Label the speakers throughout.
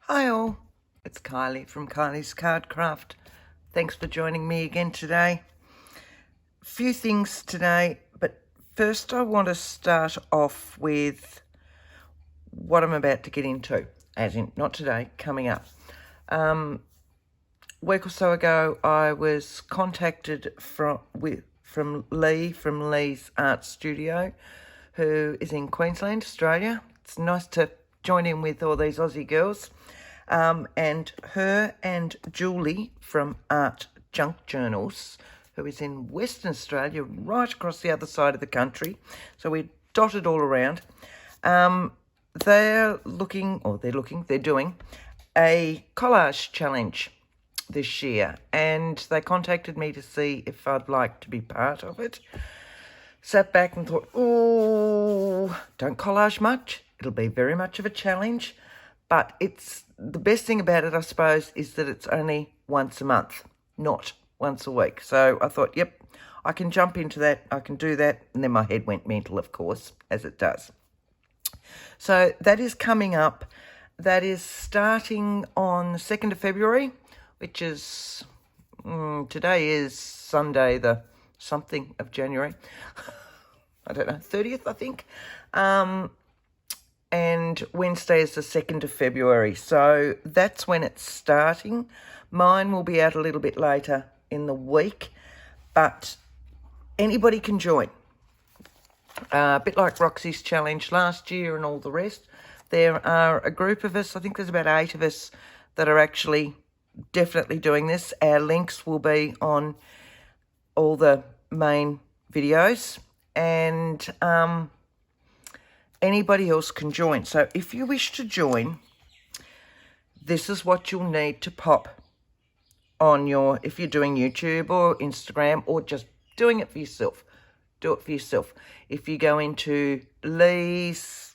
Speaker 1: Hi all, it's Kylie from Kylie's Card Craft. Thanks for joining me again today. A few things today, but first I want to start off with what I'm about to get into, as in not today, coming up. A week or so ago I was contacted from Lee's art studio, who is in Queensland, Australia. It's nice to join in with all these Aussie girls. And her and Julie from Art Junk Journals, who is in Western Australia, right across the other side of the country. So we're dotted all around. They're doing a collage challenge this year, and they contacted me to see if I'd like to be part of it. Sat back and thought, oh, don't collage much. It'll be very much of a challenge. But it's the best thing about it, I suppose, is that it's only once a month, not once a week. So I thought, yep, I can jump into that. I can do that. And then my head went mental, of course, as it does. So that is coming up. That is starting on the 2nd of February, which is, today is Sunday, the something of January. I don't know, 30th, I think. And Wednesday is the 2nd of February. So that's when it's starting. Mine will be out a little bit later in the week, but anybody can join. A bit like Roxy's challenge last year and all the rest. There are a group of us, I think there's about 8 of us that are actually definitely doing this. Our links will be on all the main videos, and anybody else can join. So if you wish to join, this is what you'll need to pop on your, if you're doing YouTube or Instagram or just doing it for yourself, do it for yourself. If you go into Lee's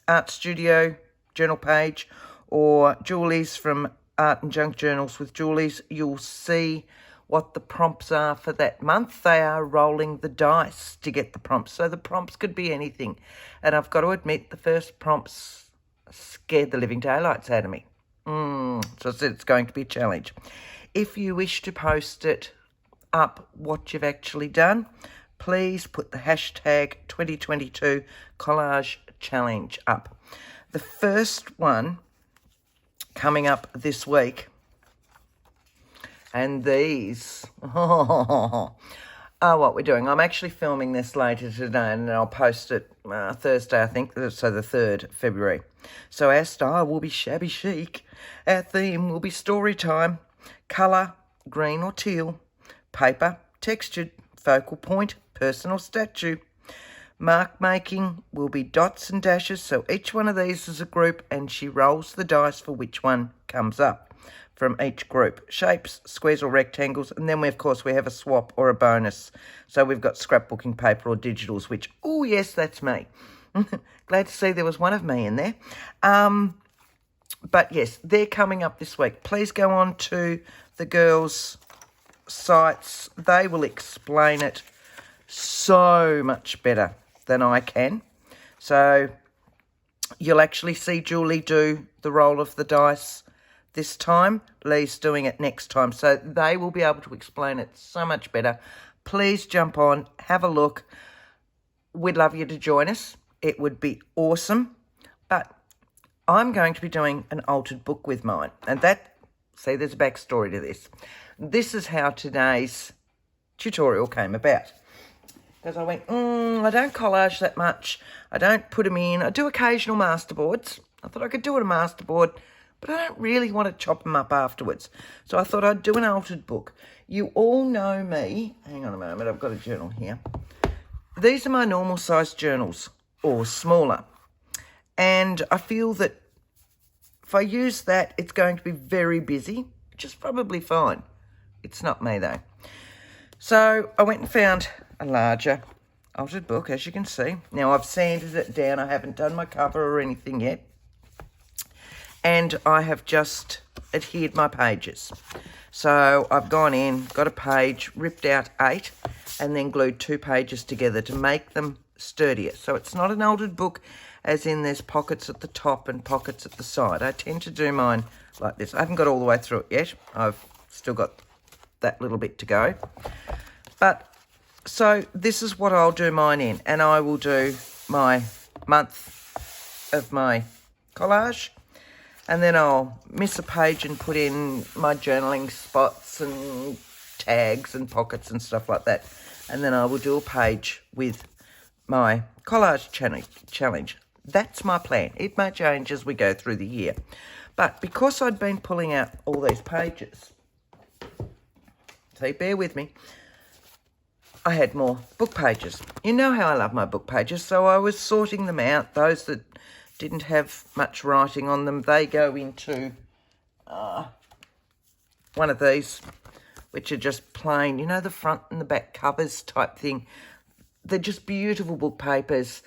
Speaker 1: Art Studio journal page or Julie's from Art and Junk Journals with Julie's, you'll see what the prompts are for that month. They are rolling the dice to get the prompts. So the prompts could be anything. And I've got to admit, the first prompts scared the living daylights out of me. So I said it's going to be a challenge. If you wish to post it up, what you've actually done, please put the hashtag 2022 collage challenge up. The first one coming up this week, and these are what we're doing. I'm actually filming this later today, and I'll post it Thursday, I think, so the 3rd February. So our style will be shabby chic. Our theme will be story time. Colour, green or teal. Paper, textured. Focal point, person or statue. Mark making will be dots and dashes, so each one of these is a group, and she rolls the dice for which one comes up from each group. Shapes, squares or rectangles, and then we have a swap or a bonus. So we've got scrapbooking paper or digitals, which, oh yes, that's me. Glad to see there was one of me in there. But yes, they're coming up this week. Please go on to the girls' sites. They will explain it so much better than I can. So you'll actually see Julie do the roll of the dice this time. Lee's doing it next time. So they will be able to explain it so much better. Please jump on, have a look. We'd love you to join us. It would be awesome. But I'm going to be doing an altered book with mine. And see, there's a backstory to this. This is how today's tutorial came about. Because I went, I don't collage that much. I don't put them in. I do occasional masterboards. I thought I could do it a masterboard, but I don't really want to chop them up afterwards. So I thought I'd do an altered book. You all know me. Hang on a moment, I've got a journal here. These are my normal size journals, or smaller. And I feel that if I use that, it's going to be very busy, which is probably fine. It's not me though. So I went and found a larger altered book, as you can see. Now I've sanded it down. I haven't done my cover or anything yet. And I have just adhered my pages. So I've gone in, got a page, ripped out 8, and then glued 2 pages together to make them sturdier. So it's not an altered book as in there's pockets at the top and pockets at the side. I tend to do mine like this. I haven't got all the way through it yet. I've still got that little bit to go. But, so this is what I'll do mine in. And I will do my month of my collage. And then I'll miss a page and put in my journaling spots and tags and pockets and stuff like that. And then I will do a page with my collage challenge. That's my plan. It may change as we go through the year. But because I'd been pulling out all these pages, so bear with me, I had more book pages. You know how I love my book pages, so I was sorting them out. Those that didn't have much writing on them, they go into one of these, which are just plain, you know, the front and the back covers type thing. They're just beautiful book papers,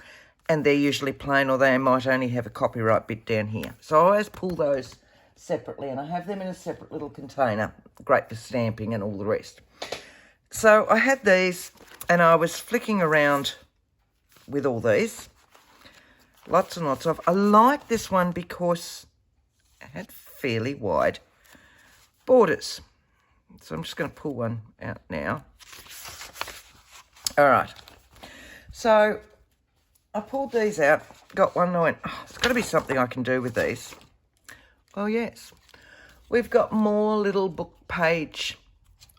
Speaker 1: and they're usually plain, or they might only have a copyright bit down here. So I always pull those separately, and I have them in a separate little container, great for stamping and all the rest. So I had these, and I was flicking around with all these. Lots and lots of. I like this one because it had fairly wide borders. So I'm just going to pull one out now. All right. So I pulled these out, got one, and I went, oh, there's got to be something I can do with these. Oh, yes. We've got more little book page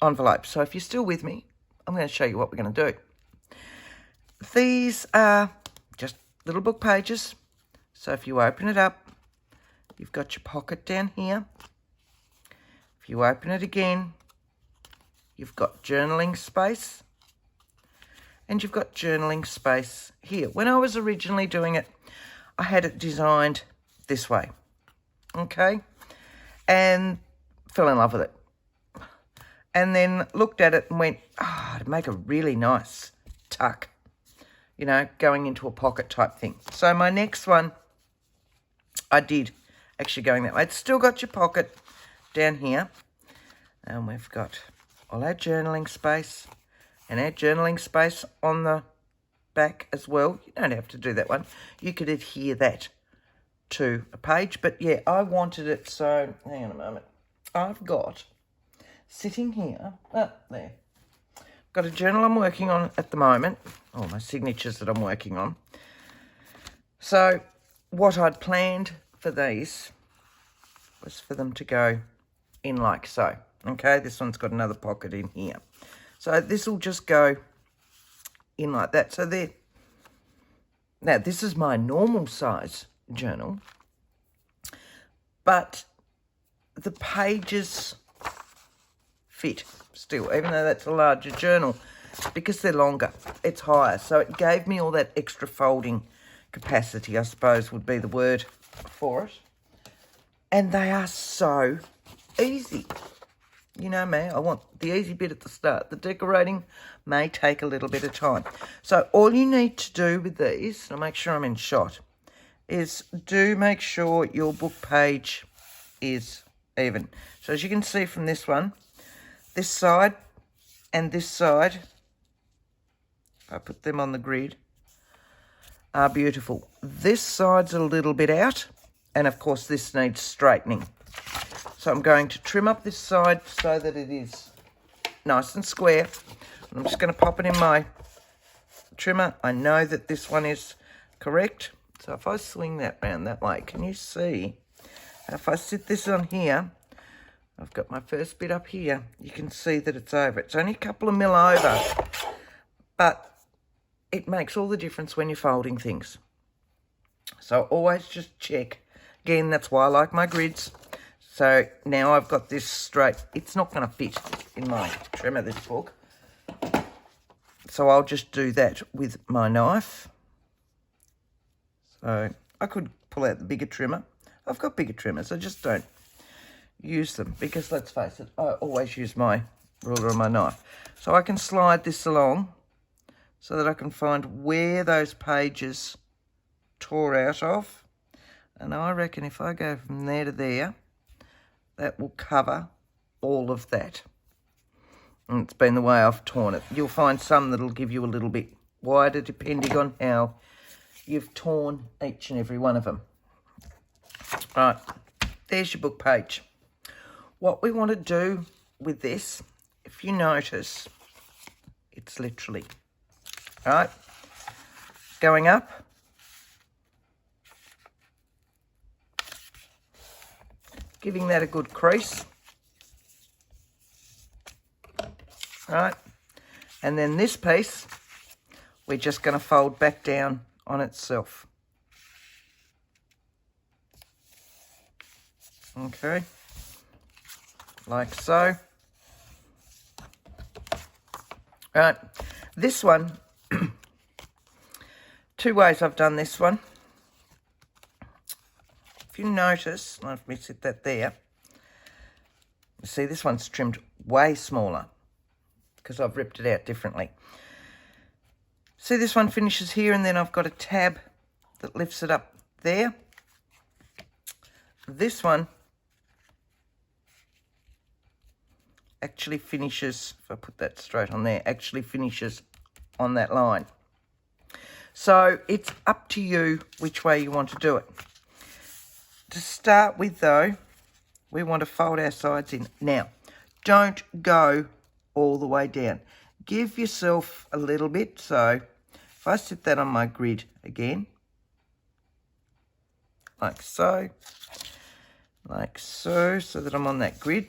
Speaker 1: envelopes. So if you're still with me, I'm going to show you what we're going to do. These are just little book pages. So if you open it up, you've got your pocket down here. If you open it again, you've got journaling space. And you've got journaling space here. When I was originally doing it, I had it designed this way. Okay? And fell in love with it. And then looked at it and went, oh, it'd make a really nice tuck. You know, going into a pocket type thing. So my next one, I did actually going that way. It's still got your pocket down here. And we've got all our journaling space. And our journaling space on the back as well. You don't have to do that one. You could adhere that to a page. But yeah, I wanted it so, hang on a moment. I've got, sitting here, there. Got a journal I'm working on at the moment. Oh, my signatures that I'm working on. So what I'd planned for these was for them to go in like so. Okay, this one's got another pocket in here. So this will just go in like that. So there. Now, this is my normal size journal. But the pages fit still, even though that's a larger journal. Because they're longer, it's higher. So it gave me all that extra folding capacity, I suppose would be the word for it. And they are so easy. You know me, I want the easy bit at the start. The decorating may take a little bit of time. So all you need to do with these, and I'll make sure I'm in shot, is do make sure your book page is even. So as you can see from this one, this side and this side, if I put them on the grid, are beautiful. This side's a little bit out, and of course this needs straightening. So I'm going to trim up this side so that it is nice and square. And I'm just going to pop it in my trimmer. I know that this one is correct. So if I swing that round that way, can you see? And if I sit this on here, I've got my first bit up here. You can see that it's over. It's only a couple of mil over. But it makes all the difference when you're folding things. So always just check. Again, that's why I like my grids. So now I've got this straight. It's not going to fit in my trimmer, this book. So I'll just do that with my knife. So I could pull out the bigger trimmer. I've got bigger trimmers. I just don't use them because, let's face it, I always use my ruler and my knife. So I can slide this along so that I can find where those pages tore out of. And I reckon if I go from there to there, that will cover all of that. And it's been the way I've torn it. You'll find some that'll give you a little bit wider depending on how you've torn each and every one of them. Right, there's your book page. What we want to do with this, if you notice, it's literally, right, going up, giving that a good crease, right, and then this piece, we're just going to fold back down on itself. Okay, like so. Right, this one, two ways I've done this one. If you notice, let me set that there. You see, this one's trimmed way smaller because I've ripped it out differently. See, this one finishes here, and then I've got a tab that lifts it up there. This one actually finishes, if I put that straight on there, actually finishes on that line. So it's up to you which way you want to do it. To start with though, we want to fold our sides in. Now, don't go all the way down. Give yourself a little bit. So if I set that on my grid again, like so that I'm on that grid.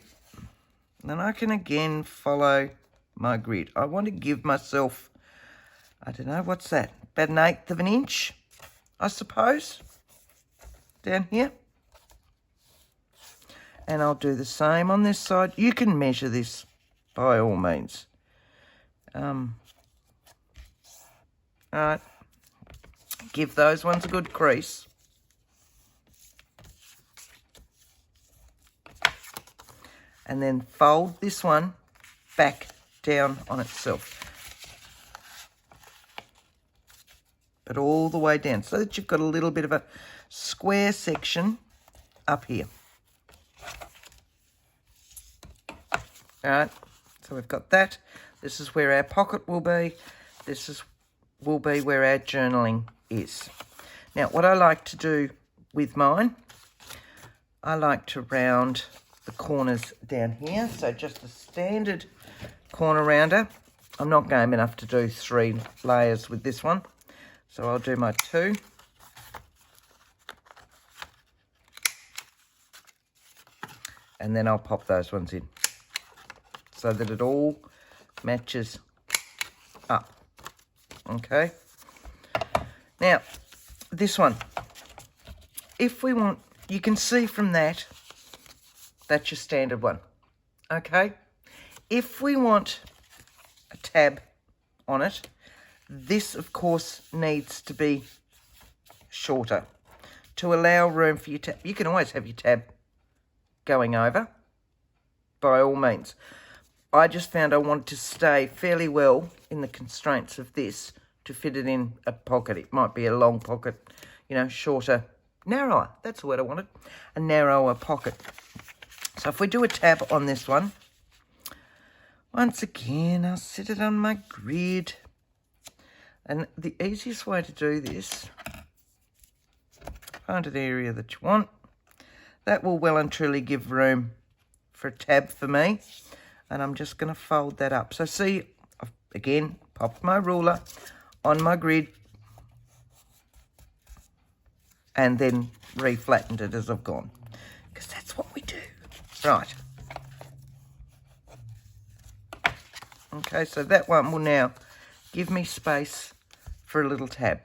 Speaker 1: Then I can again follow my grid. I want to give myself, I don't know, what's that? About 1/8 of an inch, I suppose, down here. And I'll do the same on this side. You can measure this by all means. All right. Give those ones a good crease. And then fold this one back down on itself. But all the way down, so that you've got a little bit of a square section up here. All right, so we've got that. This is where our pocket will be. Will be where our journaling is. Now, what I like to do with mine, I like to round the corners down here. So just a standard corner rounder. I'm not game enough to do 3 layers with this one. So I'll do my 2. And then I'll pop those ones in so that it all matches up. Okay. Now, this one, if we want, you can see from that, that's your standard one. Okay. If we want a tab on it, this, of course, needs to be shorter to allow room for your tab. You can always have your tab going over, by all means. I just found I wanted to stay fairly well in the constraints of this to fit it in a pocket. It might be a long pocket, you know, shorter, narrower. That's the word I wanted, a narrower pocket. So if we do a tab on this one, once again, I'll set it on my grid. And the easiest way to do this, find an area that you want. That will well and truly give room for a tab for me. And I'm just going to fold that up. So see, I've again popped my ruler on my grid and then re-flattened it as I've gone. Because that's what we do. Right. Okay, so that one will now give me space for a little tab.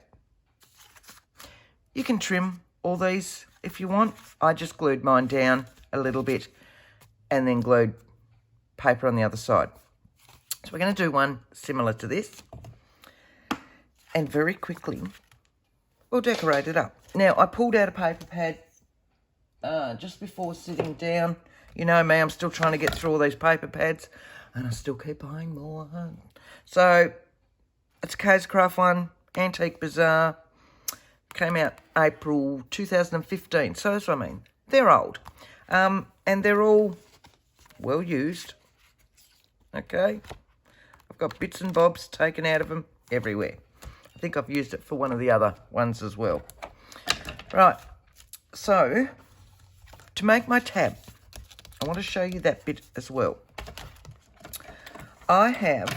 Speaker 1: You can trim all these if you want. I just glued mine down a little bit and then glued paper on the other side. So we're going to do one similar to this. And very quickly, we'll decorate it up. Now, I pulled out a paper pad just before sitting down. You know me, I'm still trying to get through all these paper pads. And I still keep buying more. So, it's a K's Craft one, Antique Bazaar. Came out April 2015. So that's what I mean. They're old. And they're all well used. Okay. I've got bits and bobs taken out of them everywhere. I think I've used it for one of the other ones as well. Right, so to make my tab, I want to show you that bit as well. I have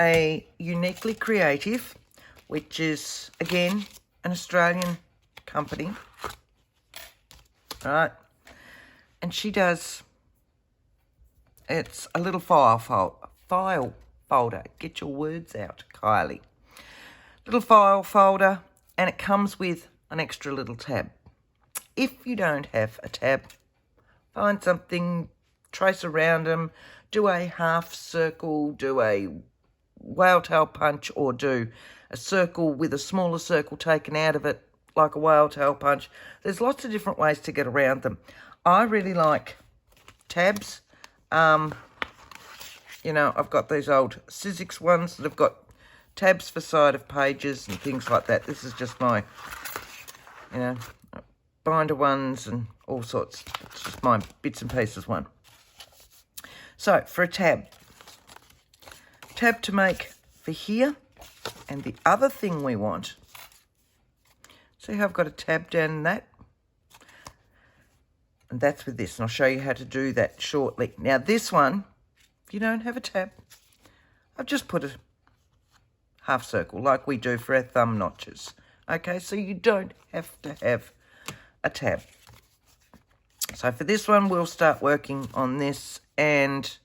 Speaker 1: a Uniquely Creative, which is, again, an Australian company, right? And she does, it's a little file folder. Get your words out, Kylie. Little file folder, and it comes with an extra little tab. If you don't have a tab, find something, trace around them, do a half circle, do a whale tail punch, or do a circle with a smaller circle taken out of it, like a whale tail punch. There's lots of different ways to get around them. I really like tabs. You know, I've got these old Sizzix ones that have got tabs for side of pages and things like that. This is just my, you know, binder ones and all sorts. It's just my bits and pieces one. So, for a tab to make for here, and the other thing we want, see how I've got a tab down in that? And that's with this, and I'll show you how to do that shortly. Now, this one, if you don't have a tab, I've just put a half circle like we do for our thumb notches. Okay, so you don't have to have a tab. So for this one, we'll start working on this, and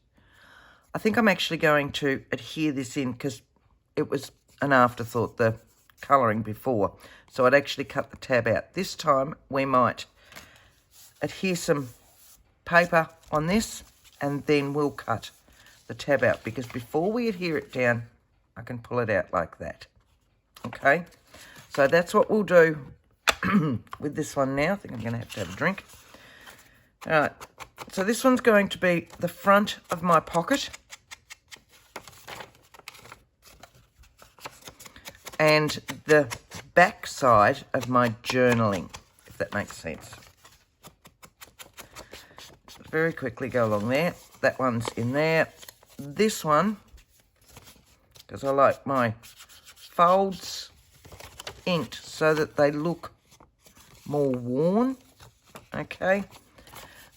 Speaker 1: I think I'm actually going to adhere this in because it was an afterthought, the colouring before. So I'd actually cut the tab out. This time we might adhere some paper on this, and then we'll cut the tab out, because before we adhere it down, I can pull it out like that. Okay, so that's what we'll do with this one now. I think I'm going to have a drink. All right, so this one's going to be the front of my pocket, and the back side of my journaling, if that makes sense. Very quickly go along there. That one's in there. This one, because I like my folds inked so that they look more worn. Okay.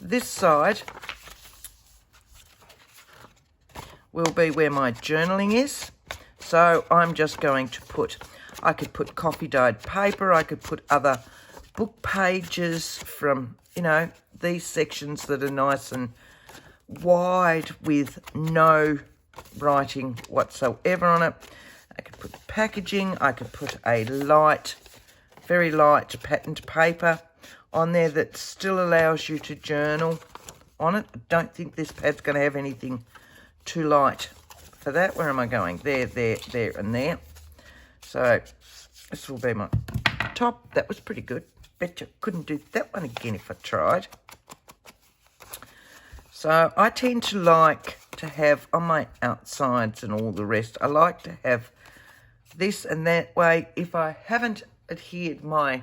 Speaker 1: This side will be where my journaling is. So I'm just going to put, I could put coffee dyed paper, I could put other book pages from, you know, these sections that are nice and wide with no writing whatsoever on it. I could put packaging, I could put a light, very light patterned paper on there that still allows you to journal on it. I don't think this pad's going to have anything too light for that. Where am I going? There, and there. So this will be my top. That was pretty good. Bet you couldn't do that one again if I tried. So I tend to like to have on my outsides and all the rest, I like to have this, and that way if I haven't adhered my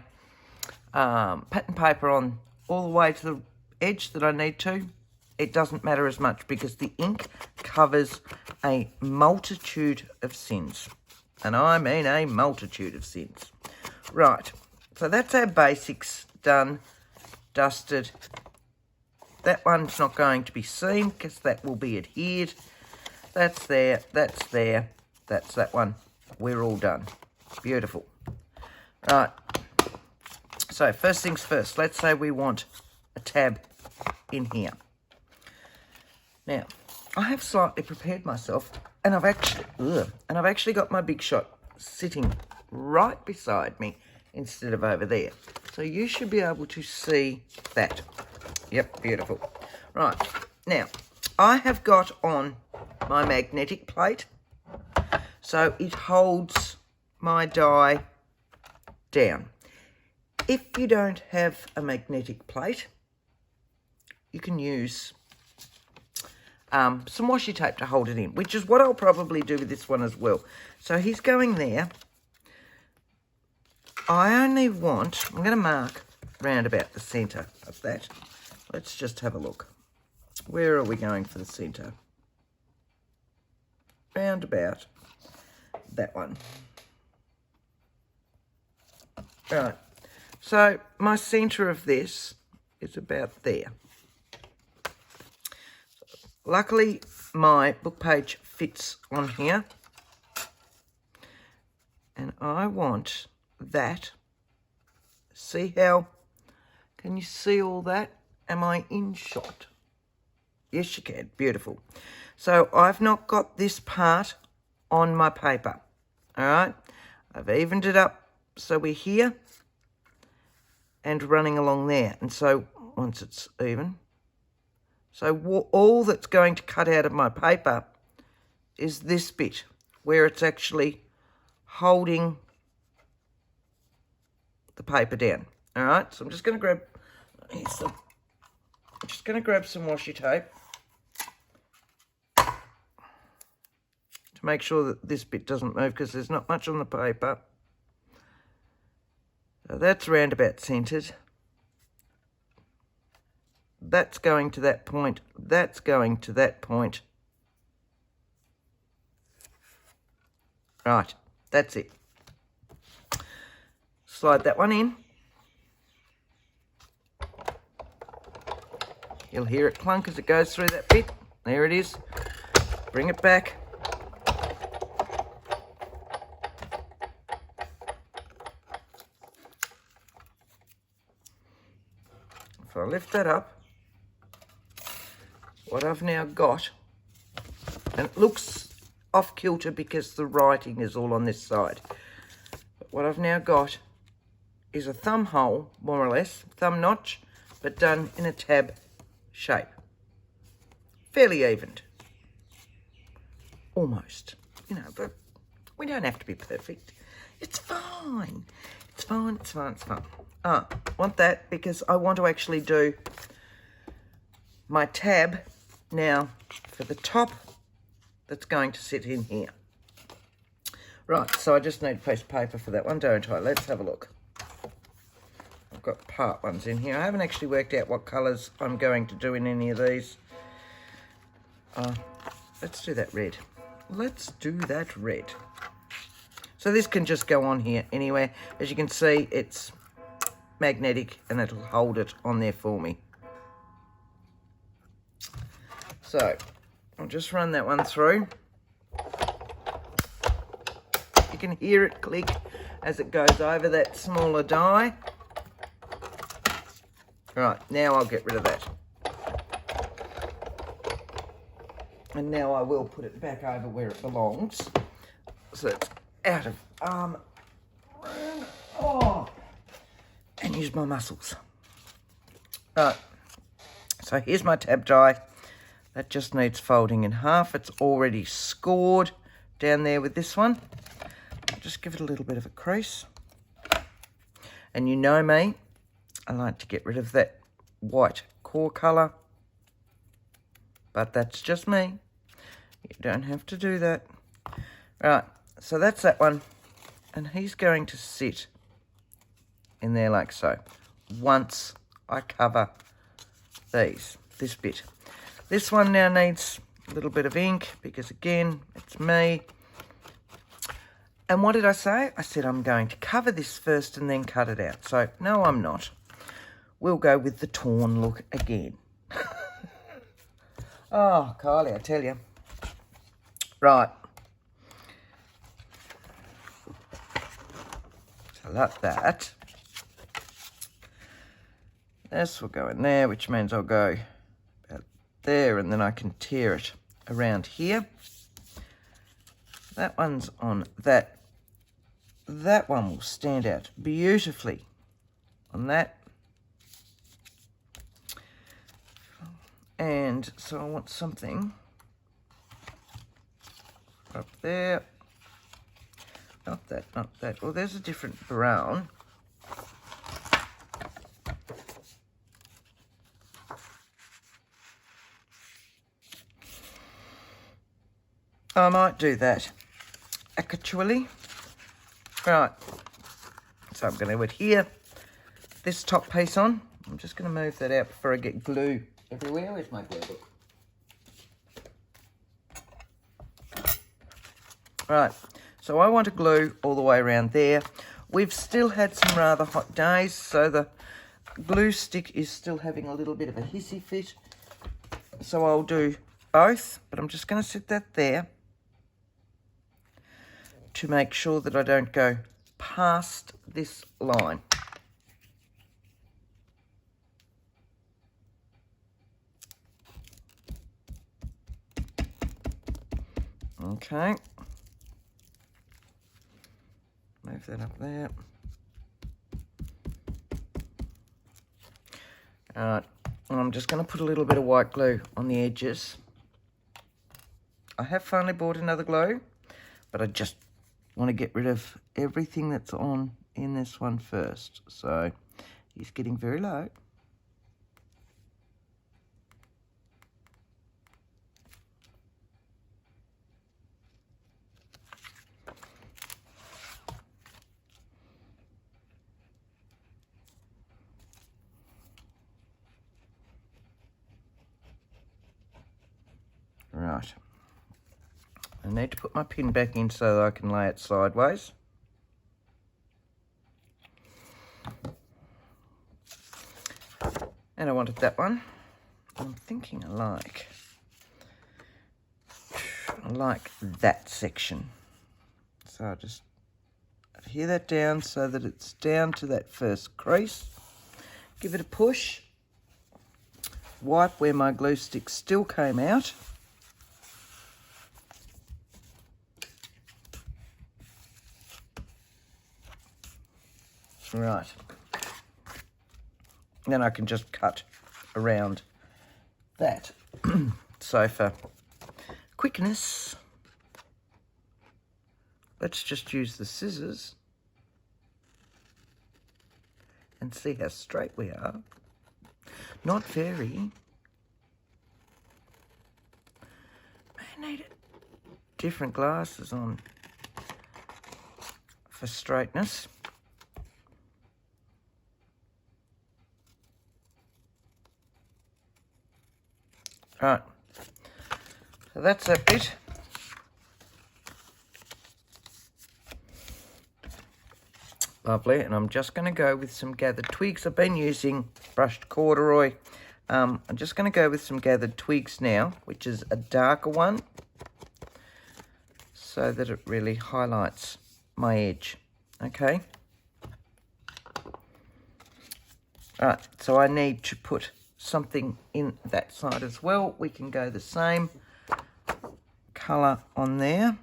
Speaker 1: pattern paper on all the way to the edge that I need to, it doesn't matter as much because the ink covers a multitude of sins. And I mean a multitude of sins. Right, so that's our basics done, dusted. That one's not going to be seen because that will be adhered. That's there, that's there, that's that one. We're all done. Beautiful. Right. So first things first, let's say we want a tab in here. Now, I have slightly prepared myself, and I've actually got my Big Shot sitting right beside me instead of over there. So you should be able to see that. Yep, beautiful. Right, now, I have got on my magnetic plate, so it holds my die down. If you don't have a magnetic plate, you can use some washi tape to hold it in, which is what I'll probably do with this one as well. So he's going there. I only want, I'm going to mark round about the centre of that. Let's just have a look. Where are we going for the centre? Round about that one. Right, so my centre of this is about there. Luckily, my book page fits on here. And I want that. See how, can you see all that? Am I in shot? Yes, you can. Beautiful. So I've not got this part on my paper. All right. I've evened it up so we're here and running along there. And so once it's even. So all that's going to cut out of my paper is this bit where it's actually holding the paper down. All right. So I'm just going to grab, some washi tape to make sure that this bit doesn't move because there's not much on the paper. So that's round about centred. That's going to that point. That's going to that point. Right, that's it. Slide that one in. You'll hear it clunk as it goes through that bit. There it is. Bring it back. If I lift that up, what I've now got, and it looks off kilter because the writing is all on this side, but what I've now got is a thumb hole, more or less, thumb notch, but done in a tab shape. Fairly evened. Almost. You know, but we don't have to be perfect. It's fine. It's fine, it's fine, it's fine. I want that because I want to actually do my tab now for the top that's going to sit in here. Right, so I just need a piece of paper for that one, don't I? Let's have a look. I've got part ones in here. I haven't actually worked out what colours I'm going to do in any of these. Let's do that red. Let's do that red. So this can just go on here anywhere. As you can see, it's magnetic and it'll hold it on there for me. So I'll just run that one through. You can hear it click as it goes over that smaller die. Right, now I'll get rid of that. And now I will put it back over where it belongs. So it's out of arm. Oh, and use my muscles. Right, so here's my tab die. That just needs folding in half. It's already scored down there with this one. I'll just give it a little bit of a crease. And you know me, I like to get rid of that white core colour. But that's just me. You don't have to do that. Right, so that's that one. And he's going to sit in there like so. Once I cover this bit. This one now needs a little bit of ink because, again, it's me. And what did I say? I said I'm going to cover this first and then cut it out. So, no, I'm not. We'll go with the torn look again. Oh, Kylie, I tell you. Right. So like that. This will go in there, which means I'll go about there, and then I can tear it around here. That one's on that. That one will stand out beautifully on that. And so I want something up there. Not that, not that. Well, there's a different brown. I might do that, actually. Right, so I'm going to adhere this top piece on. I'm just going to move that out before I get glue everywhere. Where's my glue book? Right, So I want to glue all the way around there. We've still had some rather hot days, so the glue stick is still having a little bit of a hissy fit. So I'll do both, but I'm just going to set that there to make sure that I don't go past this line. Okay. Move that up there. Alright, I'm just going to put a little bit of white glue on the edges. I have finally bought another glue, but I just want to get rid of everything that's on in this one first. So he's getting very low. Right. I need to put my pin back in so that I can lay it sideways. And I wanted that one. I'm thinking I like that section. So I'll just adhere that down so that it's down to that first crease. Give it a push. Wipe where my glue stick still came out. Right. Then I can just cut around that. So for quickness, let's just use the scissors and see how straight we are. Not very. May need different glasses on for straightness. Right, so that's that bit. Lovely, and I'm just going to go with some gathered twigs. I've been using brushed corduroy. I'm just going to go with some gathered twigs now, which is a darker one, so that it really highlights my edge. Okay. Right, so I need to put something in that side as well. We can go the same colour on there.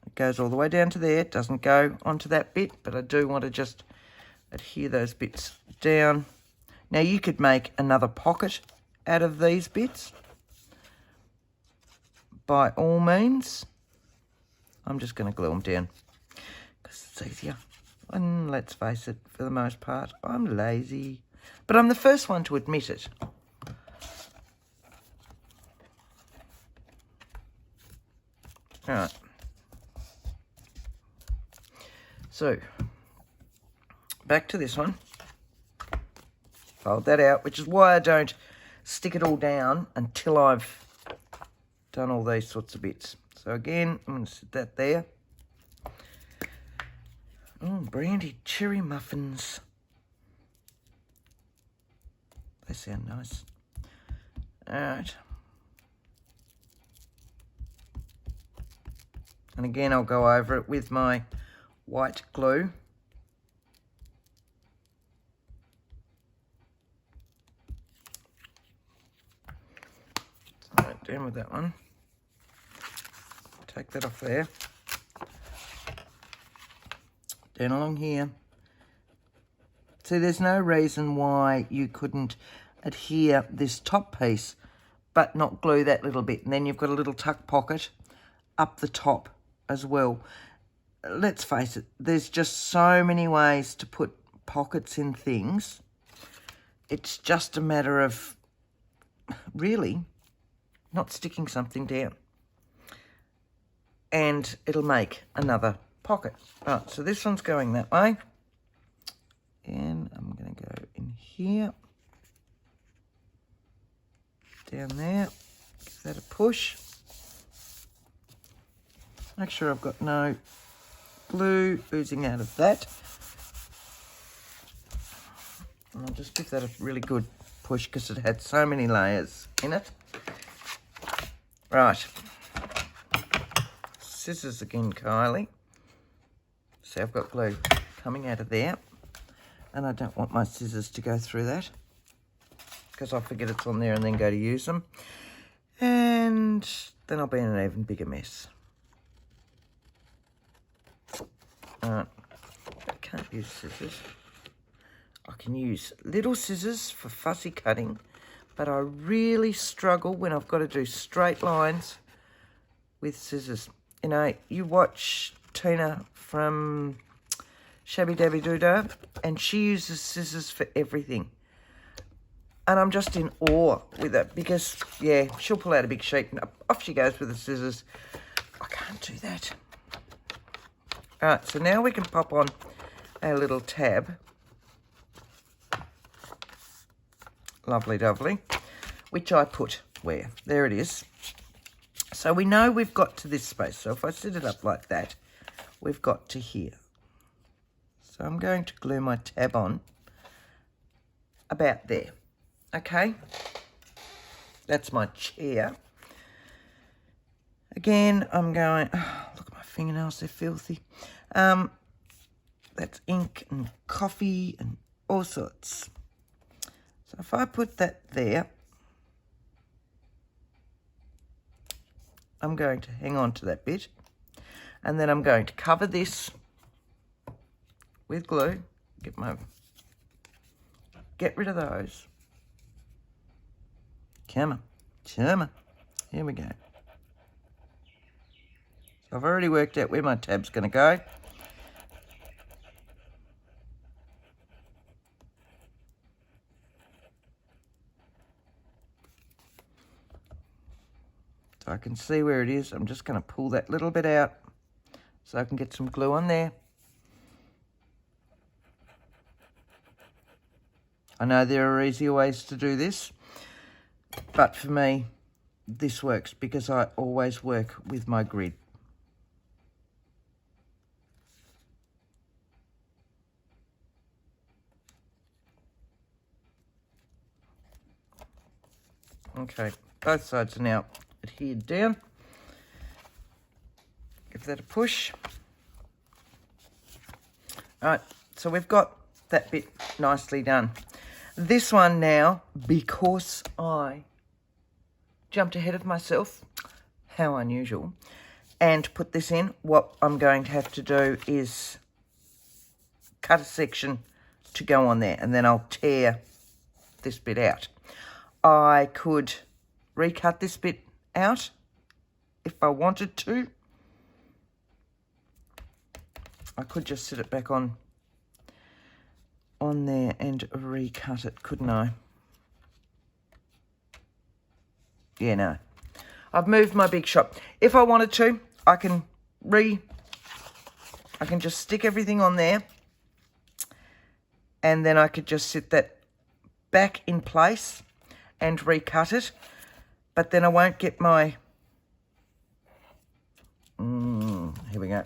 Speaker 1: It goes all the way down to there. It doesn't go onto that bit, but I do want to just adhere those bits down. Now you could make another pocket out of these bits. By all means. I'm just going to glue them down because it's easier. And let's face it, for the most part, I'm lazy. But I'm the first one to admit it. All right. So, back to this one. Fold that out, which is why I don't stick it all down until I've done all these sorts of bits. So again, I'm going to sit that there. Oh, brandy cherry muffins. They sound nice. All right. And again, I'll go over it with my white glue. So down with that one. Take that off there. Down along here. See, there's no reason why you couldn't adhere this top piece, but not glue that little bit. And then you've got a little tuck pocket up the top as well. Let's face it, there's just so many ways to put pockets in things. It's just a matter of really not sticking something down. And it'll make another pocket. Right, so this one's going that way. And I'm going to go in here. Down there. Give that a push. Make sure I've got no glue oozing out of that. And I'll just give that a really good push because it had so many layers in it. Right. Scissors again, Kylie. See, I've got glue coming out of there. And I don't want my scissors to go through that because I'll forget it's on there and then go to use them. And then I'll be in an even bigger mess. I can't use scissors. I can use little scissors for fussy cutting, but I really struggle when I've got to do straight lines with scissors. You know, you watch Tina from Shabby Dabby Doodah, and she uses scissors for everything. And I'm just in awe with it because, yeah, she'll pull out a big sheet and off she goes with the scissors. I can't do that. All right, so now we can pop on our little tab. Lovely, lovely. Which I put where? There it is. So we know we've got to this space. So if I set it up like that, we've got to here. So I'm going to glue my tab on about there. Okay, that's my chair. Again, I'm going, oh, look at my fingernails, they're filthy. That's ink and coffee and all sorts. So if I put that there, I'm going to hang on to that bit. And then I'm going to cover this with glue. Get rid of those. Come on. Here we go. So I've already worked out where my tab's going to go. So I can see where it is. I'm just going to pull that little bit out so I can get some glue on there. I know there are easier ways to do this, but for me, this works because I always work with my grid. Okay, both sides are now adhered down. Give that a push. All right, so we've got that bit nicely done. This one now, because I jumped ahead of myself, how unusual, and put this in, what I'm going to have to do is cut a section to go on there, and then I'll tear this bit out. I could recut this bit out if I wanted to. I could just sit it back on there and recut it, couldn't I? Yeah, no. I've moved my big shot. If I wanted to, I can just stick everything on there, and then I could just sit that back in place and recut it, but then I won't get my, here we go.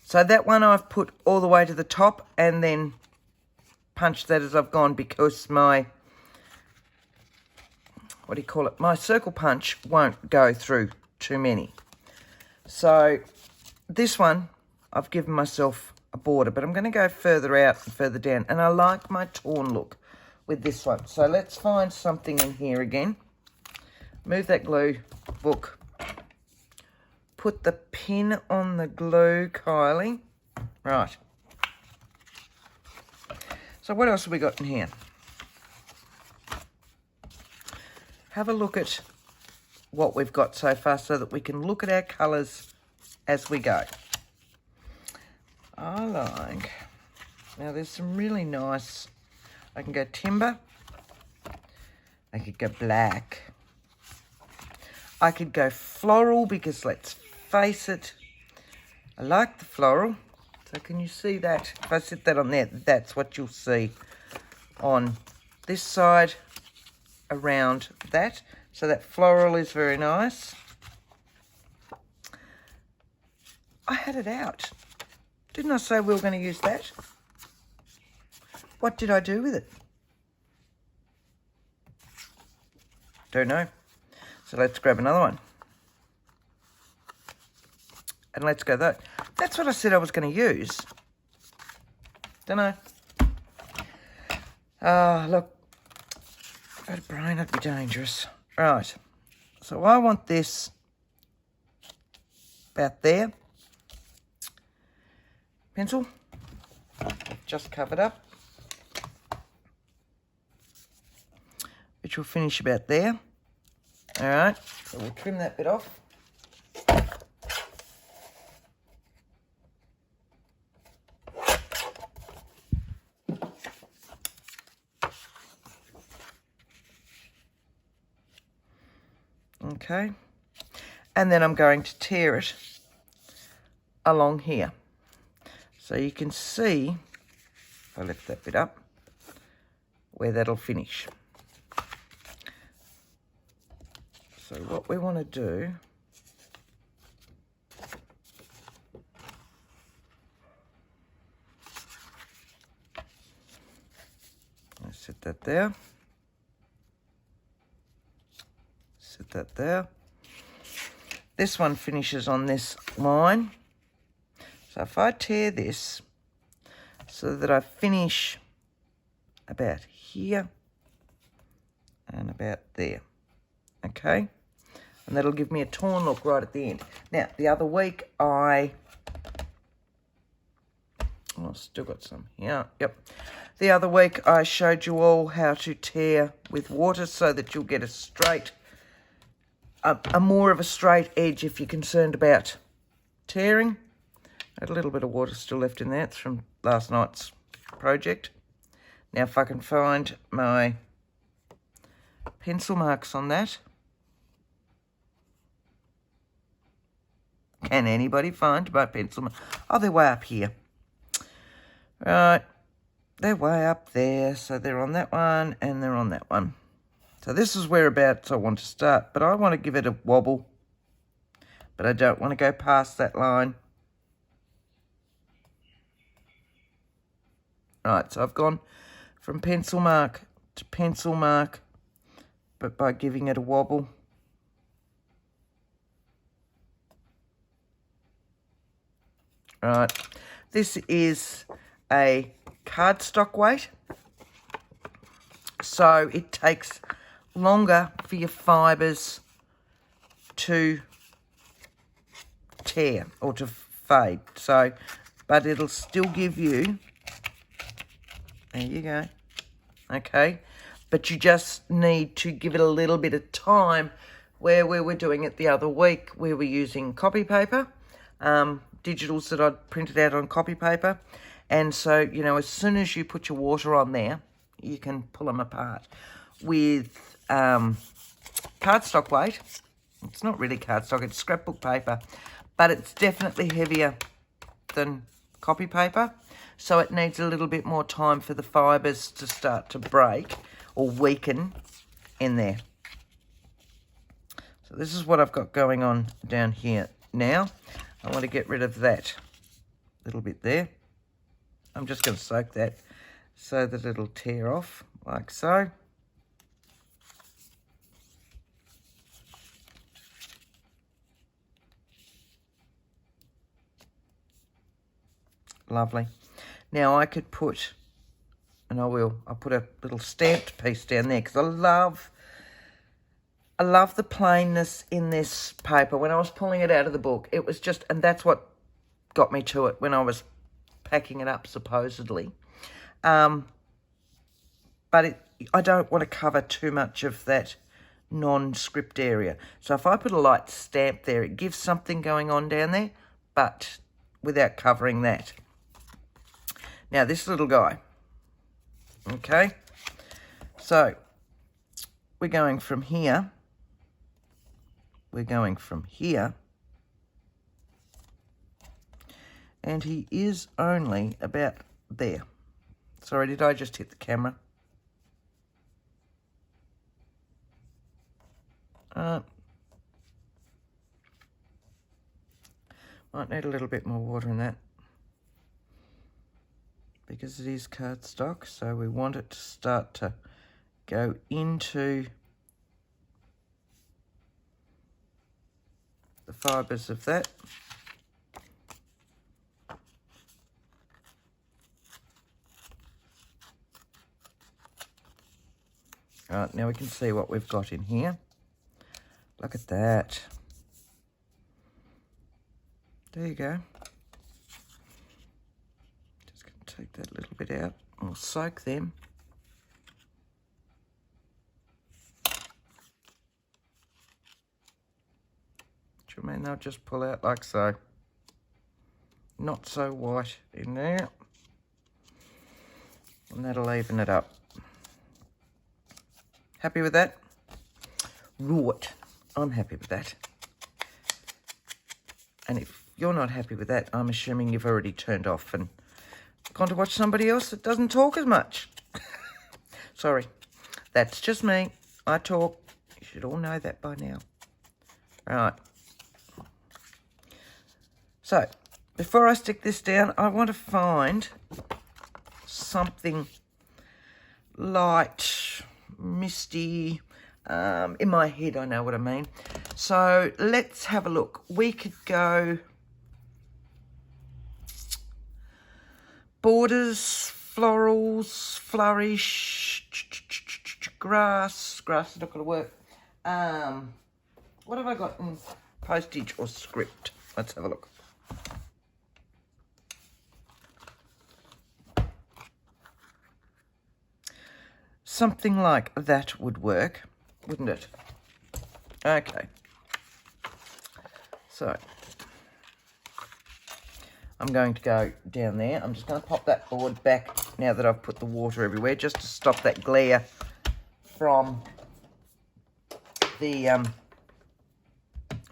Speaker 1: So that one I've put all the way to the top and then punched that as I've gone because my, what do you call it? My circle punch won't go through too many. So this one, I've given myself a border, but I'm going to go further out and further down. And I like my torn look with this one. So let's find something in here again. Move that glue book. Put the pin on the glue, Kylie. Right. So what else have we got in here? Have a look at what we've got so far so that we can look at our colours as we go. I like, now there's some really nice, I can go timber, I could go black, I could go floral because let's face it, I like the floral. So can you see that? If I set that on there, that's what you'll see on this side around that. So that floral is very nice. I had it out. Didn't I say we were going to use that? What did I do with it? Don't know. So let's grab another one. And let's go that. That's what I said I was going to use. Don't know. Ah, look. Got a brain, that'd be dangerous. Right. So I want this about there. Pencil. Just covered up. Which will finish about there. All right. So we'll trim that bit off. Okay, and then I'm going to tear it along here. So you can see, if I lift that bit up, where that'll finish. So what we want to do, I'll set that there. Set that there. This one finishes on this line. So if I tear this so that I finish about here and about there, okay? And that'll give me a torn look right at the end. Now, the other week I've still got some here. Yep. The other week I showed you all how to tear with water so that you'll get a straight a more of a straight edge if you're concerned about tearing. A little bit of water still left in there. It's from last night's project. Now if I can find my pencil marks on that. Can anybody find my pencil marks? Oh, they're way up here. Right. They're way up there. So they're on that one and they're on that one. So this is whereabouts I want to start, but I want to give it a wobble, but I don't want to go past that line. Right, so I've gone from pencil mark to pencil mark, but by giving it a wobble. Right, this is a cardstock weight, so it takes longer for your fibres to tear or to fade. So, but it'll still give you, there you go, okay? But you just need to give it a little bit of time where we were doing it the other week. We were using copy paper, digitals that I'd printed out on copy paper. And so, you know, as soon as you put your water on there, you can pull them apart. With cardstock weight, it's not really cardstock, it's scrapbook paper, but it's definitely heavier than copy paper, so it needs a little bit more time for the fibres to start to break or weaken in there. So this is what I've got going on down here. Now I want to get rid of that little bit there. I'm just going to soak that so that it'll tear off like so. Lovely. Now I could put, and I will, I'll put a little stamped piece down there because I love the plainness in this paper. When I was pulling it out of the book, it was just, and that's what got me to it when I was packing it up supposedly. But I don't want to cover too much of that non-script area. So if I put a light stamp there, it gives something going on down there, but without covering that. Now, this little guy, okay, so we're going from here, and he is only about there. Sorry, did I just hit the camera? Might need a little bit more water in that, because it is cardstock, so we want it to start to go into the fibres of that. Right, now we can see what we've got in here. Look at that. There you go. Just going to take that little bit out and we'll soak them. Do you mean they'll just pull out like so? Not so white in there. And that'll even it up. Happy with that? Right, I'm happy with that. And if you're not happy with that, I'm assuming you've already turned off and gone to watch somebody else that doesn't talk as much. Sorry, that's just me. I talk. You should all know that by now. Right. So, before I stick this down, I want to find something light, misty. In my head, I know what I mean. So, let's have a look. We could go borders, florals, flourish, grass. Grass is not going to work. What have I got in postage or script? Let's have a look. Something like that would work, wouldn't it? Okay. So, I'm going to go down there. I'm just going to pop that board back now that I've put the water everywhere, just to stop that glare from the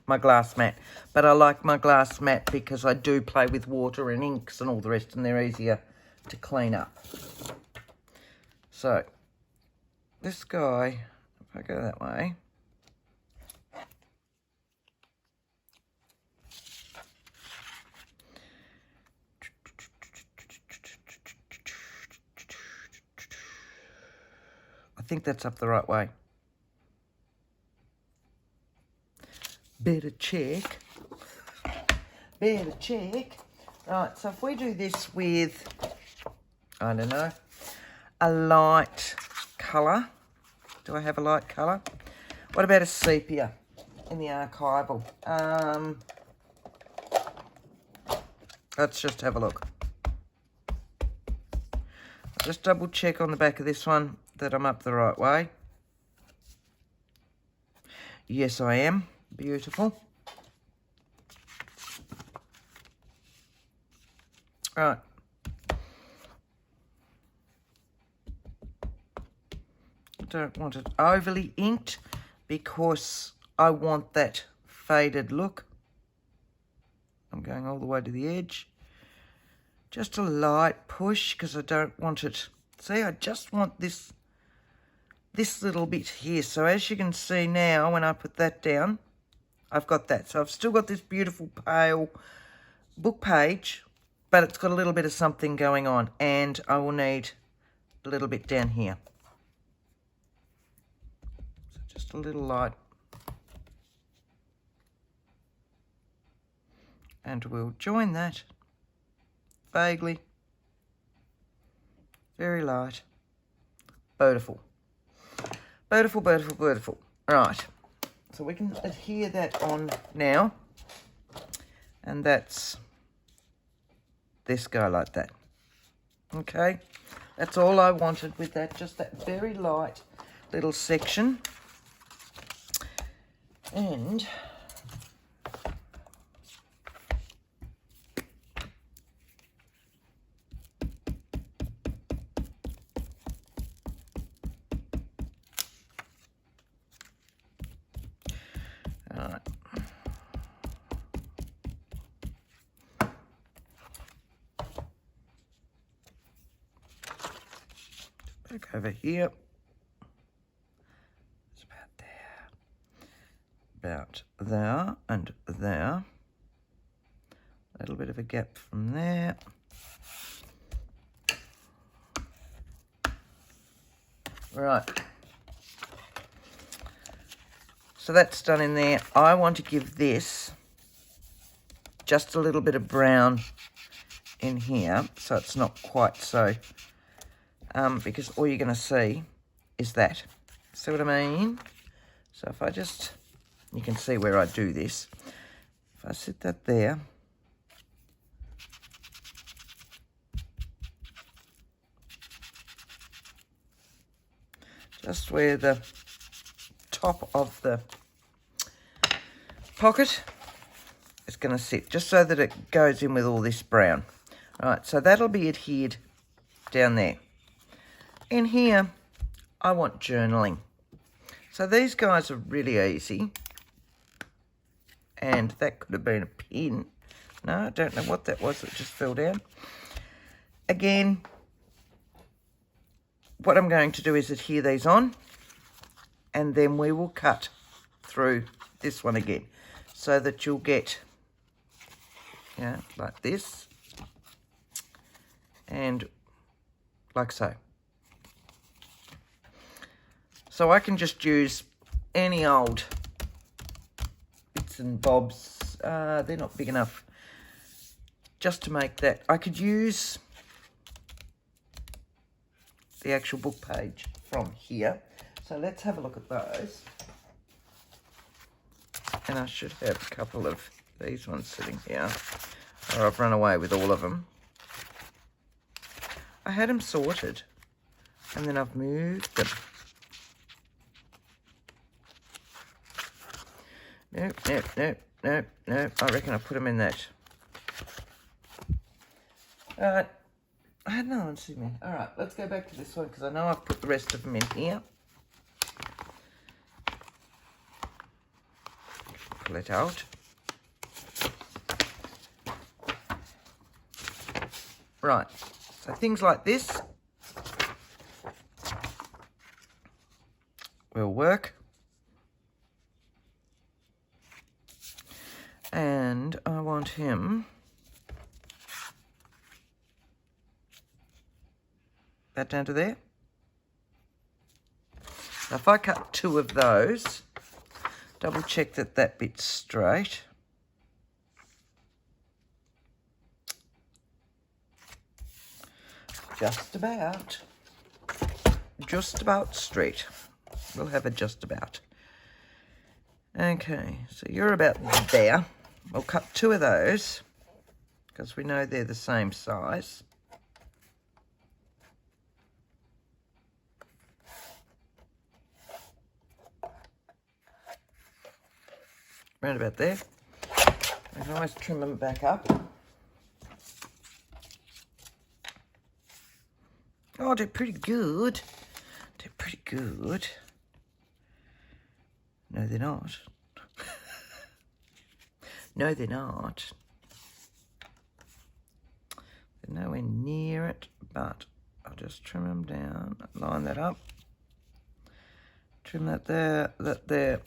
Speaker 1: my glass mat. But I like my glass mat because I do play with water and inks and all the rest, and they're easier to clean up. So, this guy, if I go that way, I think that's up the right way. Better check. Better check. Right, so if we do this with, I don't know, a light colour. Do I have a light colour? What about a sepia in the archival? Let's just have a look. Just double check on the back of this one that I'm up the right way. Yes, I am. Beautiful. Right. I don't want it overly inked because I want that faded look. I'm going all the way to the edge. Just a light push because I don't want it. See, I just want this little bit here. So as you can see now, when I put that down, I've got that. So I've still got this beautiful pale book page, but it's got a little bit of something going on. And I will need a little bit down here. So just a little light. And we'll join that vaguely. Very light. Beautiful. Beautiful, beautiful, beautiful. Right. So we can adhere that on now. And that's this guy like that. Okay. That's all I wanted with that. Just that very light little section. And back over here. It's about there. About there and there. little bit of a gap from there. Right. So that's done in there. I want to give this just a little bit of brown in here, so it's not quite so, because all you're going to see is that. See what I mean? So if I just, you can see where I do this. If I set that there, just where the top of the pocket is going to sit, just so that it goes in with all this brown. Right, so that'll be adhered down there. In here, I want journaling. So these guys are really easy. And that could have been a pin. No, I don't know what that was that just fell down. Again, what I'm going to do is adhere these on, and then we will cut through this one again, so that you'll get, like this, and like so. So I can just use any old bits and bobs. They're not big enough just to make that. I could use the actual book page from here. So let's have a look at those. And I should have a couple of these ones sitting here, or I've run away with all of them. I had them sorted, and then I've moved them. Nope, nope, nope, nope, nope. I reckon I put them in that. Alright, I had another one sitting there. Alright, let's go back to this one, because I know I've put the rest of them in here. Pull it out. Right, so things like this will work. And I want him, that down to there. Now if I cut 2 of those, double check that that bit's straight. Just about straight. We'll have a just about. Okay, so you're about there. We'll cut 2 of those, because we know they're the same size. Round about there. I can always trim them back up. Oh, they're pretty good. They're pretty good. No, they're not. No, they're not. They're nowhere near it, but I'll just trim them down, line that up. Trim that there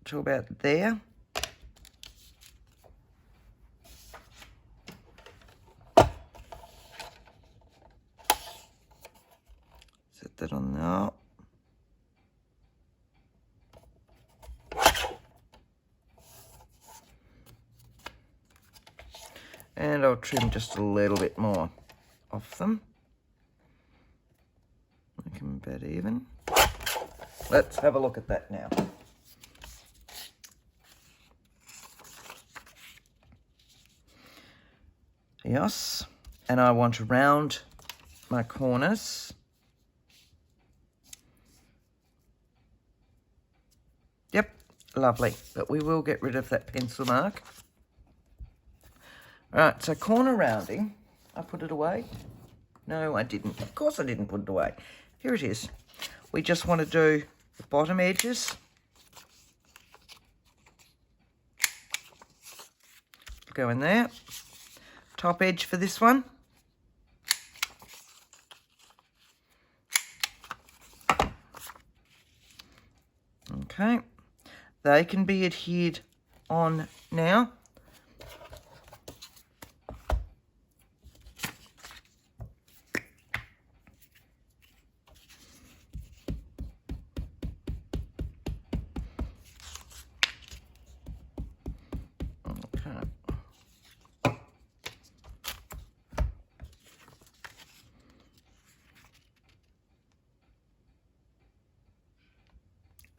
Speaker 1: to about there. Set that on there. And I'll trim just a little bit more off them. Make them about even. Let's have a look at that now. Yes, and I want to round my corners. Yep, lovely. But we will get rid of that pencil mark. Right, so corner rounding, I put it away. No, I didn't. Of course I didn't put it away. Here it is. We just want to do the bottom edges. Go in there. Top edge for this one. Okay. They can be adhered on now.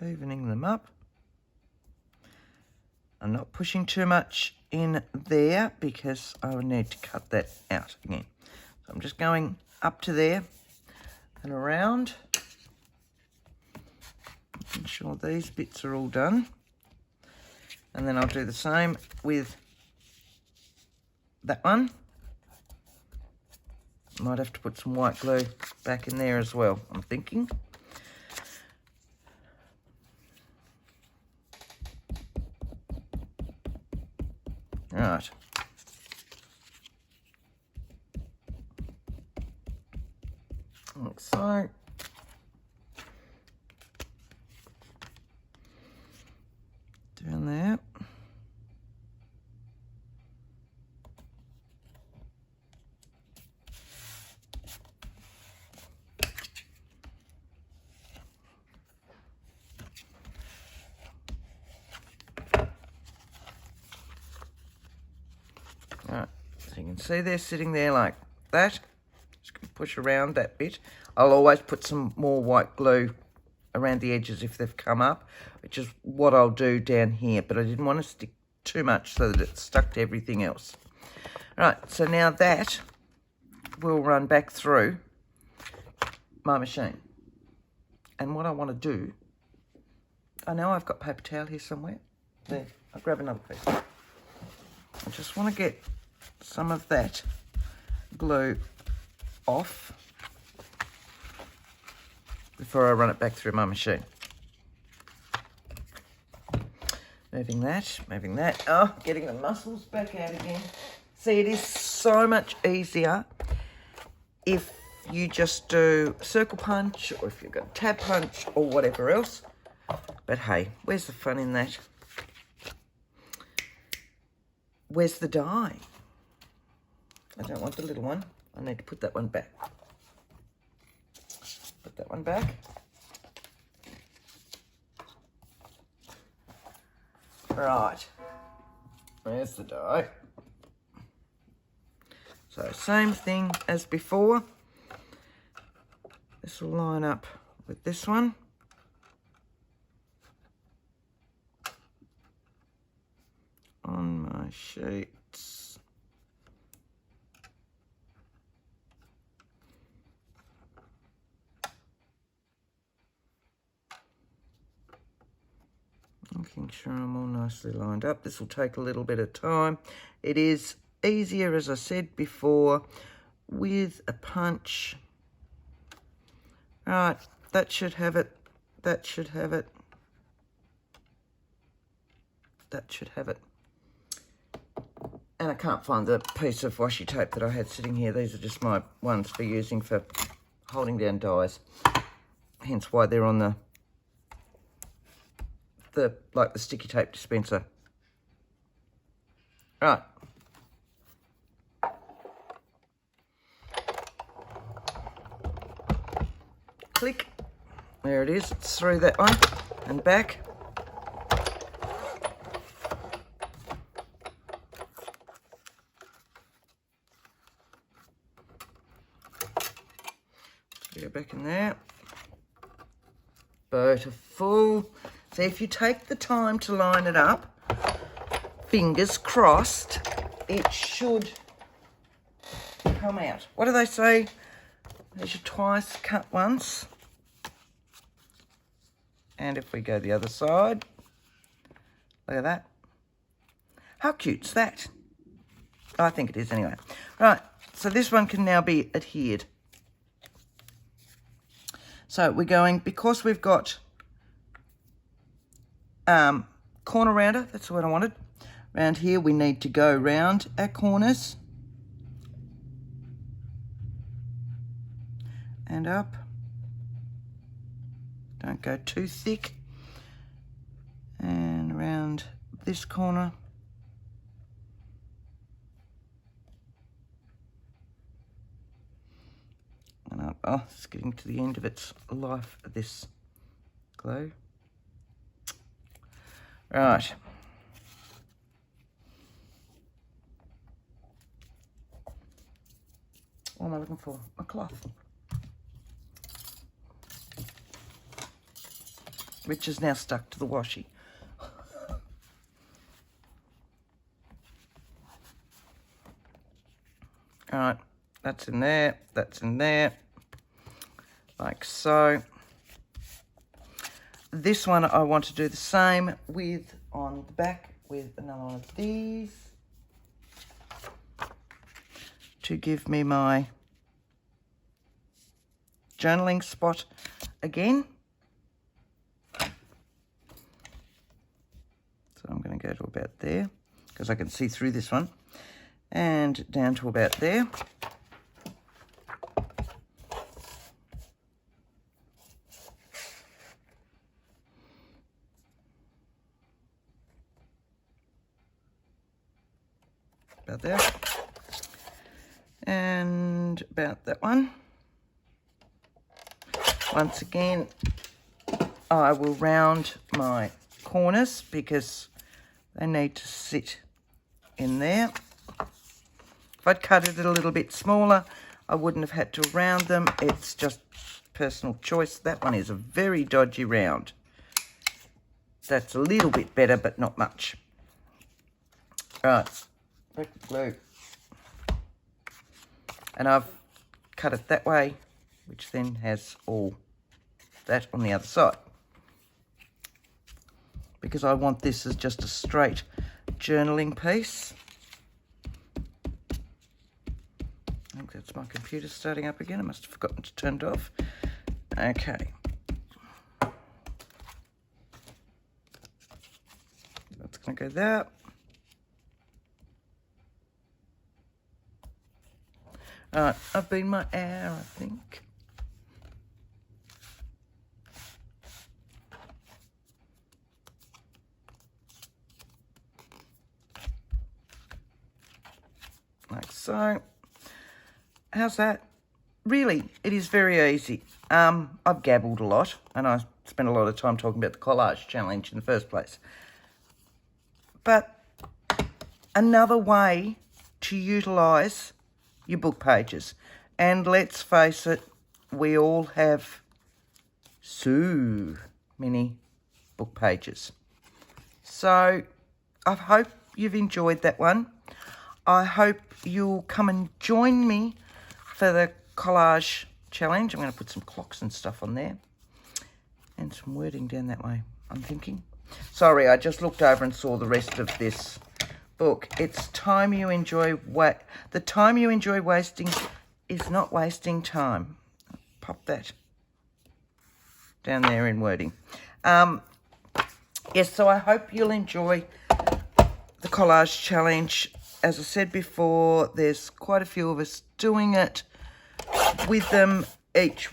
Speaker 1: evening them up. I'm not pushing too much in there because I would need to cut that out again. So I'm just going up to there and around. Making sure these bits are all done. And then I'll do the same with that one. Might have to put some white glue back in there as well, I'm thinking. Right. Like so. Down there. Right, so you can see they're sitting there like that. Just going to push around that bit. I'll always put some more white glue around the edges if they've come up, which is what I'll do down here, but I didn't want to stick too much so that it's stuck to everything else. Right, so now that will run back through my machine. And what I want to do, I know I've got paper towel here somewhere. There, I'll grab another piece. I just want to get some of that glue off before I run it back through my machine. Moving that. Oh, getting the muscles back out again. See, it is so much easier if you just do a circle punch or if you've got a tab punch or whatever else. But hey, where's the fun in that? Where's the die? I don't want the little one. I need to put that one back. Put that one back. Right. There's the die. So same thing as before. This will line up with this one. On my sheets. Making sure I'm all nicely lined up. This will take a little bit of time. It is easier, as I said before, with a punch. Right, that should have it. That should have it. That should have it. And I can't find the piece of washi tape that I had sitting here. These are just my ones for using for holding down dies. Hence why they're on the like the sticky tape dispenser. Right. Click. There it is. It's through that one and back. Go back in there. Beautiful. So if you take the time to line it up, fingers crossed, it should come out. What do they say? Measure twice, cut once. And if we go the other side, look at that. How cute's that? I think it is anyway. Right, so this one can now be adhered. So we're going, because we've got corner rounder, that's what I wanted. Around here we need to go round our corners and up. Don't go too thick. And around this corner. And up. Oh, it's getting to the end of its life, this glue. Right. What am I looking for? A cloth. which is now stuck to the washi. All right, that's in there, like so. This one I want to do the same with on the back with another one of these to give me my journaling spot again. So I'm going to go to about there because I can see through this one, and down to about there. About there. And about that one. Once again, I will round my corners because they need to sit in there. If I'd cut it a little bit smaller, I wouldn't have had to round them. It's just personal choice. That one is a very dodgy round. That's a little bit better, but not much. Right, back to glue. And I've cut it that way, which then has all that on the other side. Because I want this as just a straight journaling piece. I think that's my computer starting up again. I must have forgotten to turn it off. Okay. That's going to go there. Alright, I've been my hour, I think. Like so. How's that? Really, it is very easy. I've gabbled a lot, and I spent a lot of time talking about the collage challenge in the first place. But another way to utilise your book pages. And let's face it, we all have so many book pages. So I hope you've enjoyed that one. I hope you'll come and join me for the collage challenge. I'm going to put some clocks and stuff on there and some wording down that way, I'm thinking. Sorry, I just looked over and saw the rest of this book. It's time you enjoy. The time you enjoy wasting is not wasting time. Pop that down there in wording. Yes, so I hope you'll enjoy the collage challenge. As I said before, there's quite a few of us doing it with them each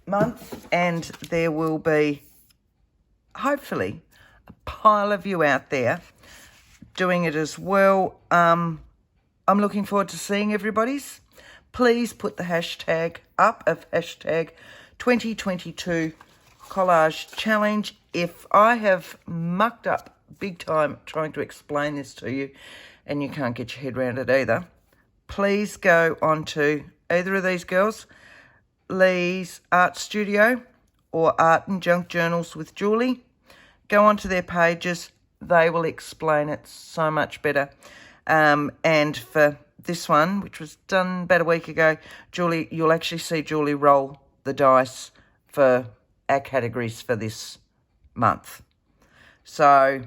Speaker 1: month, and there will be hopefully a pile of you out there doing it as well. I'm looking forward to seeing everybody's. Please put the hashtag up of hashtag 2022 collage challenge. If I have mucked up big time trying to explain this to you and you can't get your head around it either, please go on to either of these girls, Lee's Art Studio or Art and Junk Journals with Julie. Go onto their pages. They will explain it so much better. And for this one, which was done about a week ago, Julie, you'll actually see Julie roll the dice for our categories for this month. So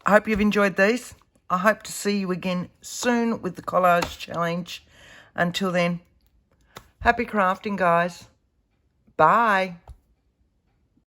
Speaker 1: I hope you've enjoyed these. I hope to see you again soon with the collage challenge. Until then, happy crafting, guys. Bye.